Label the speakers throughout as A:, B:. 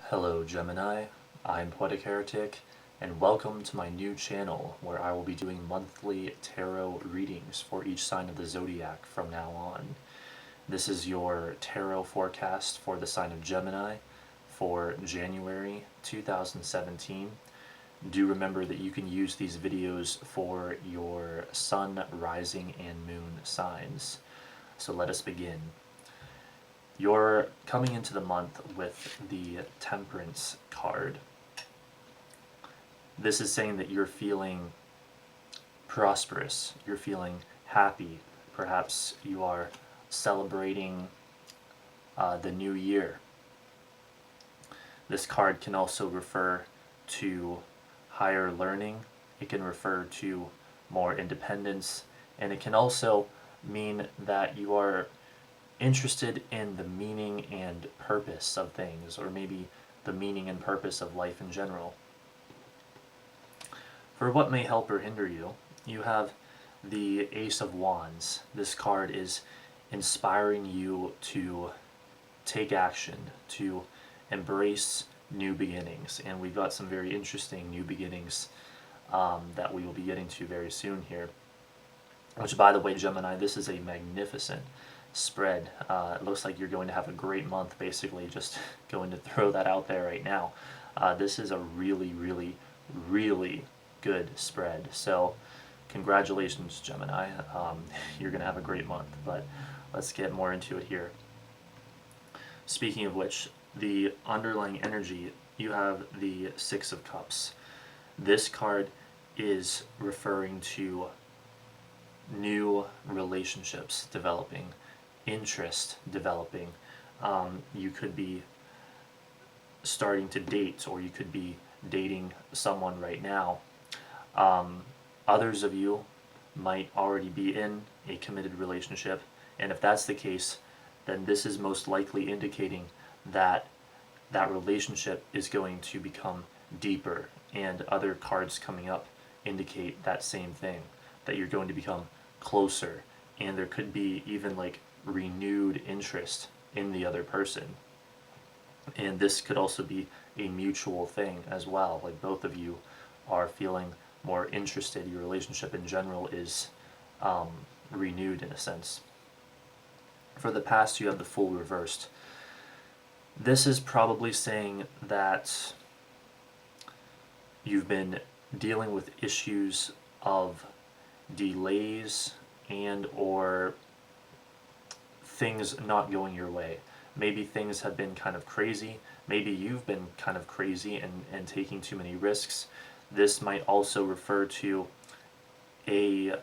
A: Hello Gemini, I'm Poetic Heretic, and welcome to my new channel where I will be doing monthly tarot readings for each sign of the zodiac from now on. This is your tarot forecast for the sign of Gemini for January 2017. Do remember that you can use these videos for your sun, rising, and moon signs. So let us begin. You're coming into the month with the Temperance card. This is saying that you're feeling prosperous, you're feeling happy, perhaps you are celebrating the new year. This card can also refer to higher learning, it can refer to more independence, and it can also mean that you are interested in the meaning and purpose of things, or maybe the meaning and purpose of life in general. For what may help or hinder you, you have the Ace of Wands. This card is inspiring you to take action, to embrace new beginnings, and we've got some very interesting new beginnings that we will be getting to very soon here. Which, by the way, Gemini, this is a magnificent spread. It looks like you're going to have a great month, basically, just going to throw that out there right now. This is a really, really, really good spread. So congratulations, Gemini. You're going to have a great month, but let's get more into it here. Speaking of which, the underlying energy, you have the Six of Cups. This card is referring to new relationships developing, interest developing. You could be starting to date, or you could be dating someone right now. Others of you might already be in a committed relationship, and if that's the case, then this is most likely indicating that that relationship is going to become deeper, and other cards coming up indicate that same thing, that you're going to become closer, and there could be even like renewed interest in the other person. And this could also be a mutual thing as well, like both of you are feeling more interested, your relationship in general is renewed in a sense. For the past, you have the Fool reversed. This is probably saying that you've been dealing with issues of delays and or things not going your way. Maybe things have been kind of crazy. Maybe you've been kind of crazy and taking too many risks. This might also refer to a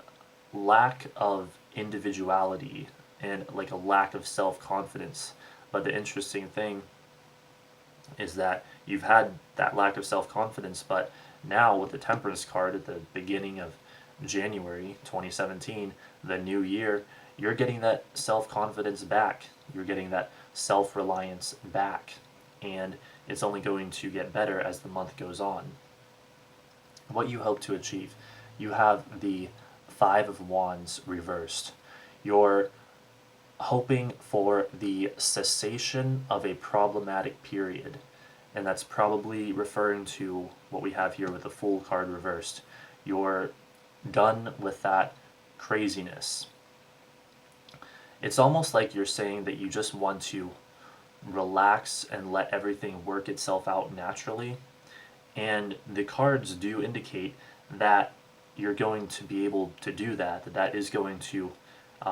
A: lack of individuality and like a lack of self-confidence. But the interesting thing is that you've had that lack of self-confidence, but now with the Temperance card at the beginning of January 2017, the new year, you're getting that self-confidence back. You're getting that self-reliance back. And it's only going to get better as the month goes on. What you hope to achieve. You have the Five of Wands reversed. You're hoping for the cessation of a problematic period. And that's probably referring to what we have here with the Fool card reversed. You're done with that craziness. It's almost like you're saying that you just want to relax and let everything work itself out naturally. And the cards do indicate that you're going to be able to do that, that is going to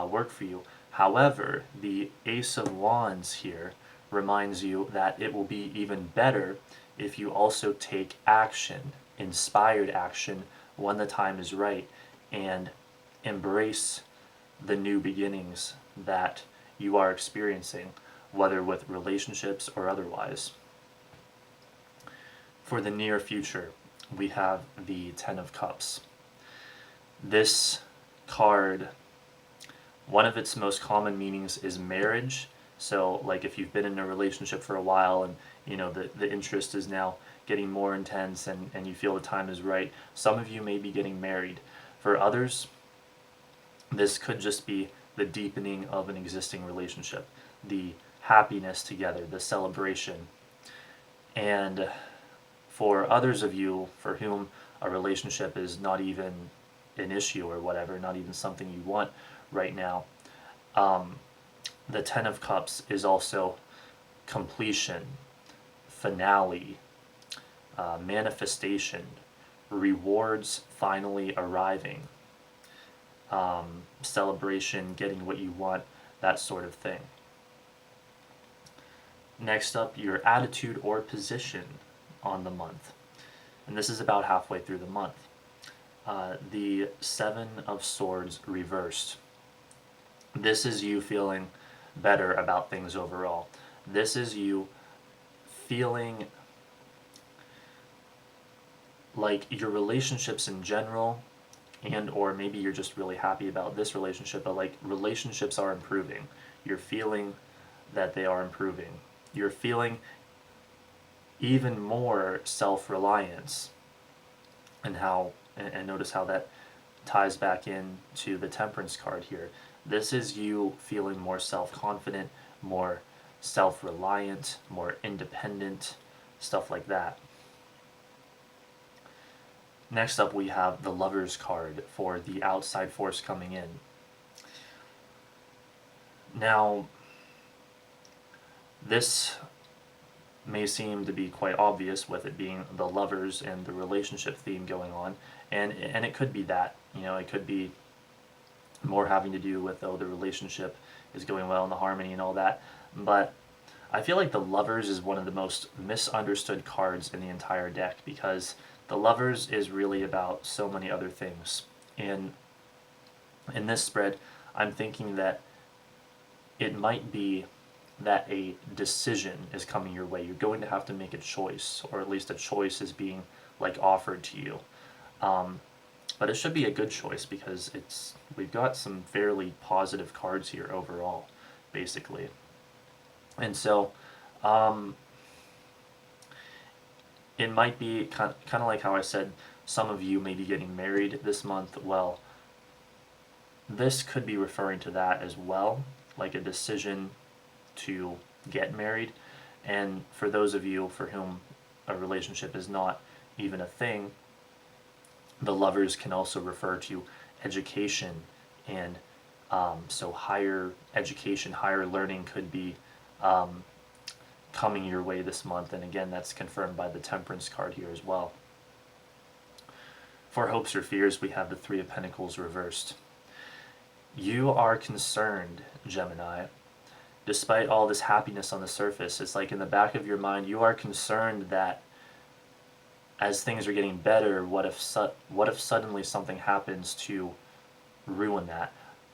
A: work for you. However, the Ace of Wands here reminds you that it will be even better if you also take action, inspired action, when the time is right, and embrace the new beginnings that you are experiencing, whether with relationships or otherwise. For the near future, we have the Ten of Cups. This card, one of its most common meanings is marriage. So like if you've been in a relationship for a while and you know the interest is now getting more intense and you feel the time is right, some of you may be getting married. For others, this could just be the deepening of an existing relationship, the happiness together, the celebration. And for others of you for whom a relationship is not even an issue or whatever, not even something you want right now, the Ten of Cups is also completion, finale, manifestation, rewards finally arriving, celebration, getting what you want, that sort of thing. Next up, your attitude or position on the month. And this is about halfway through the month. The Seven of Swords reversed. This is you feeling better about things overall. This is you feeling like your relationships in general, and or maybe you're just really happy about this relationship, but like relationships are improving. You're feeling that they are improving. You're feeling even more self-reliance, and notice how that ties back in to the Temperance card here. This is you feeling more self-confident, more self-reliant, more independent, stuff like that. Next up, we have the Lover's card for the outside force coming in. Now, this may seem to be quite obvious with it being the lovers and the relationship theme going on, and it could be that, it could be more having to do with, the relationship is going well and the harmony and all that, but I feel like the Lovers is one of the most misunderstood cards in the entire deck, because the Lovers is really about so many other things. And in this spread, I'm thinking that it might be that a decision is coming your way. You're going to have to make a choice, or at least a choice is being offered to you. But it should be a good choice, because we've got some fairly positive cards here overall, basically. And so, it might be kind of like how I said, some of you may be getting married this month. Well, this could be referring to that as well, like a decision to get married. And for those of you for whom a relationship is not even a thing, the Lovers can also refer to education, and so higher education, higher learning could be coming your way this month, and again, that's confirmed by the Temperance card here as well. For hopes or fears, we have the Three of Pentacles reversed. You are concerned, Gemini. Despite all this happiness on the surface, it's like in the back of your mind, you are concerned that as things are getting better, what if suddenly something happens to ruin that?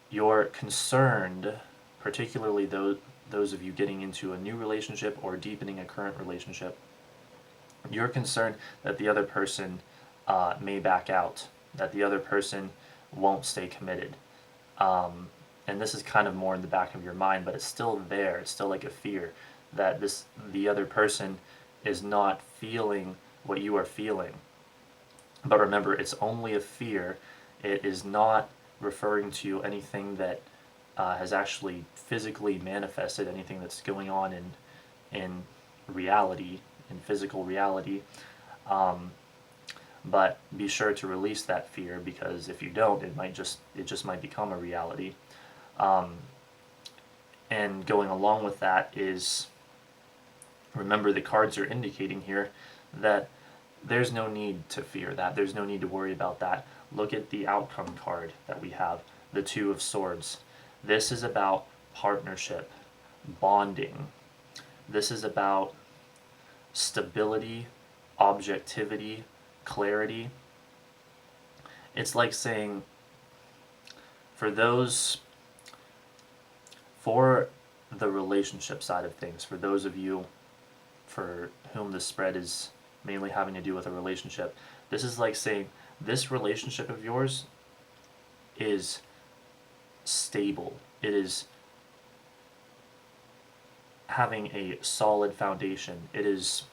A: You're concerned, particularly those of you getting into a new relationship or deepening a current relationship, you're concerned that the other person may back out, that the other person won't stay committed. And this is kind of more in the back of your mind, but it's still there. It's still like a fear that the other person is not feeling what you are feeling. But remember, it's only a fear. It is not referring to anything that has actually physically manifested, anything that's going on in reality, in physical reality. But be sure to release that fear, because if you don't, it just might become a reality. And going along with that is, remember, the cards are indicating here that there's no need to fear that. There's no need to worry about that. Look at the outcome card that we have, the Two of Swords. This is about partnership, bonding. This is about stability, objectivity, clarity. It's like saying, for the relationship side of things, for those of you for whom this spread is mainly having to do with a relationship, this is like saying, this relationship of yours is stable. It is having a solid foundation. It is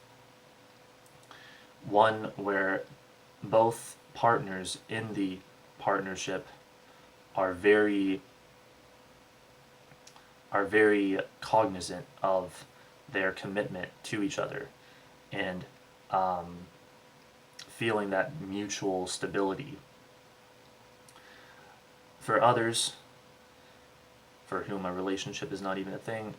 A: one where both partners in the partnership are very cognizant of their commitment to each other. and feeling that mutual stability. For others, for whom a relationship is not even a thing,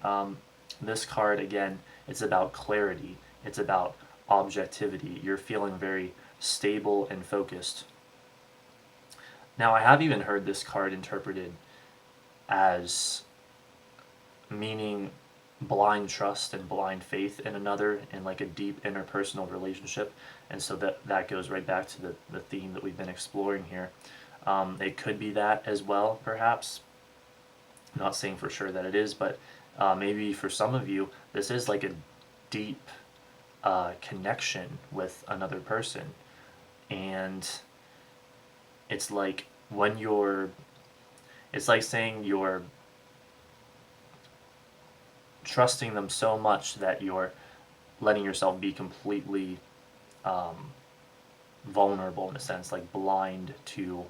A: this card, again, it's about clarity. It's about objectivity. You're feeling very stable and focused. Now, I have even heard this card interpreted as meaning blind trust and blind faith in another in like a deep interpersonal relationship, and so that goes right back to the theme that we've been exploring here. It could be that as well, perhaps. I'm not saying for sure that it is, but maybe for some of you this is like a deep connection with another person, and it's like when it's like saying you're trusting them so much that you're letting yourself be completely vulnerable, in a sense, like blind to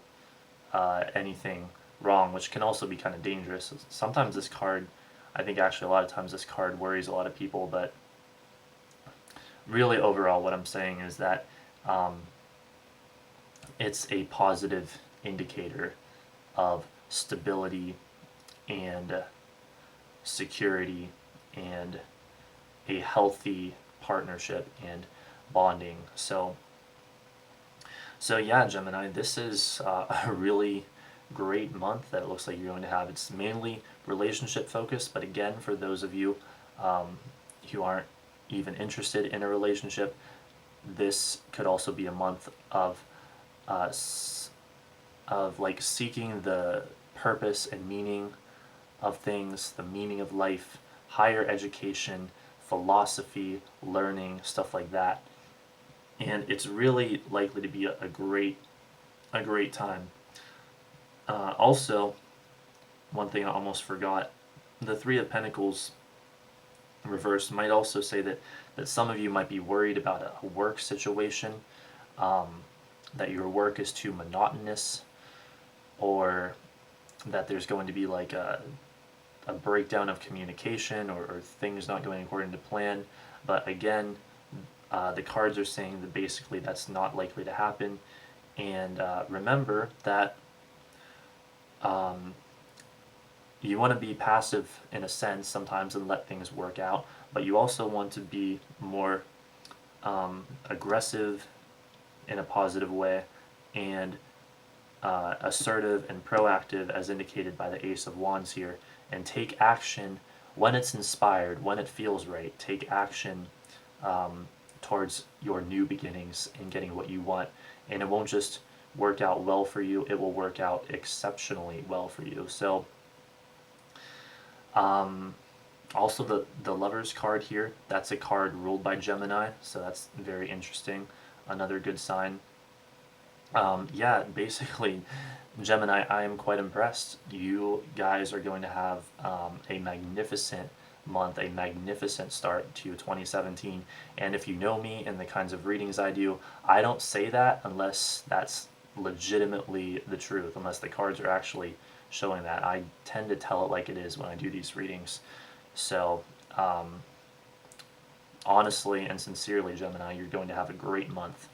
A: anything wrong, which can also be kind of dangerous. Sometimes this card, I think actually a lot of times this card worries a lot of people, but really overall what I'm saying is that it's a positive indicator of stability and security and a healthy partnership and bonding. So yeah, Gemini, this is a really great month that it looks like you're going to have. It's mainly relationship focused, but again, for those of you who aren't even interested in a relationship, this could also be a month of like seeking the purpose and meaning of things, the meaning of life, higher education, philosophy, learning, stuff like that. And it's really likely to be a great time. Also, one thing I almost forgot, the Three of Pentacles reversed might also say that some of you might be worried about a work situation, that your work is too monotonous, or that there's going to be like a breakdown of communication, or things not going according to plan. But again, the cards are saying that basically that's not likely to happen. And remember that you want to be passive in a sense sometimes and let things work out, but you also want to be more aggressive in a positive way, and assertive and proactive as indicated by the Ace of Wands here, and take action when it's inspired, when it feels right. Take action towards your new beginnings and getting what you want, and it won't just work out well for you, it will work out exceptionally well for you. So also the Lovers card here, that's a card ruled by Gemini, so that's very interesting, another good sign. Yeah, basically, Gemini, I am quite impressed. You guys are going to have a magnificent month, a magnificent start to 2017. And if you know me and the kinds of readings I do, I don't say that unless that's legitimately the truth, unless the cards are actually showing that. I tend to tell it like it is when I do these readings. So, honestly and sincerely, Gemini, you're going to have a great month.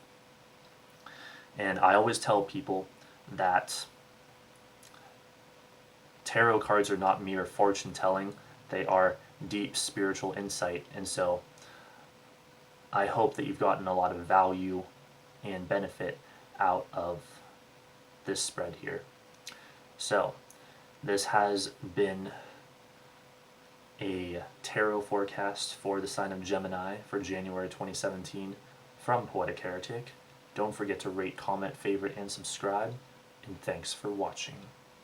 A: And I always tell people that tarot cards are not mere fortune telling, they are deep spiritual insight. And so I hope that you've gotten a lot of value and benefit out of this spread here. So this has been a tarot forecast for the sign of Gemini for January 2017 from Poetic Heretic. Don't forget to rate, comment, favorite, and subscribe, and thanks for watching.